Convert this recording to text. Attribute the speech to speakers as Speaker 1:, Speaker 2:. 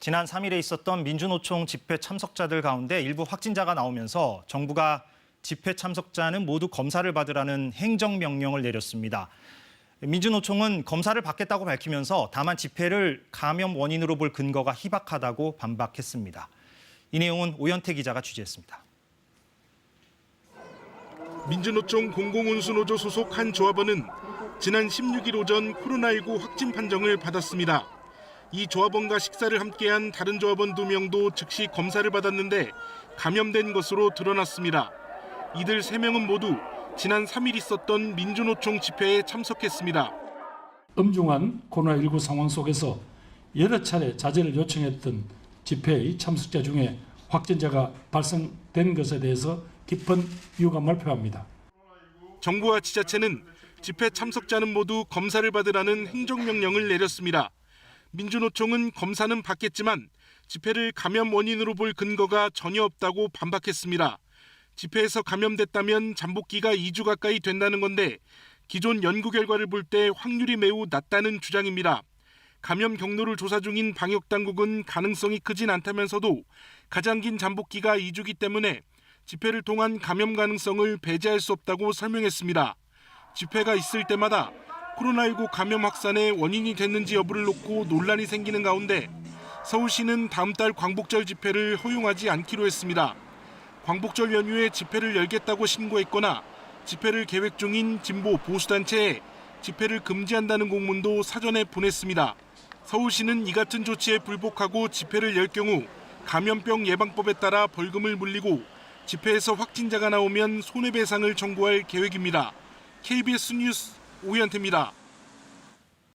Speaker 1: 지난 3일에 있었던 민주노총 집회 참석자들 가운데 일부 확진자가 나오면서 정부가 집회 참석자는 모두 검사를 받으라는 행정명령을 내렸습니다. 민주노총은 검사를 받겠다고 밝히면서 다만 집회를 감염 원인으로 볼 근거가 희박하다고 반박했습니다. 이 내용은 오현태 기자가 취재했습니다.
Speaker 2: 민주노총 공공운수노조 소속 한 조합원은 지난 16일 오전 코로나19 확진 판정을 받았습니다. 이 조합원과 식사를 함께한 다른 조합원 2명도 즉시 검사를 받았는데 감염된 것으로 드러났습니다. 이들 3명은 모두 지난 3일 있었던 민주노총 집회에 참석했습니다.
Speaker 3: 엄중한 코로나19 상황 속에서 여러 차례 자제를 요청했던 집회의 참석자 중에 확진자가 발생된 것에 대해서 깊은 유감을 표합니다.
Speaker 2: 정부와 지자체는 집회 참석자는 모두 검사를 받으라는 행정명령을 내렸습니다. 민주노총은 검사는 받겠지만 집회를 감염 원인으로 볼 근거가 전혀 없다고 반박했습니다. 집회에서 감염됐다면 잠복기가 2주 가까이 된다는 건데 기존 연구 결과를 볼 때 확률이 매우 낮다는 주장입니다. 감염 경로를 조사 중인 방역당국은 가능성이 크진 않다면서도 가장 긴 잠복기가 2주기 때문에 집회를 통한 감염 가능성을 배제할 수 없다고 설명했습니다. 집회가 있을 때마다 코로나19 감염 확산의 원인이 됐는지 여부를 놓고 논란이 생기는 가운데 서울시는 다음 달 광복절 집회를 허용하지 않기로 했습니다. 광복절 연휴에 집회를 열겠다고 신고했거나 집회를 계획 중인 진보 보수단체에 집회를 금지한다는 공문도 사전에 보냈습니다. 서울시는 이 같은 조치에 불복하고 집회를 열 경우 감염병 예방법에 따라 벌금을 물리고 집회에서 확진자가 나오면 손해배상을 청구할 계획입니다. KBS 뉴스 오현태입니다.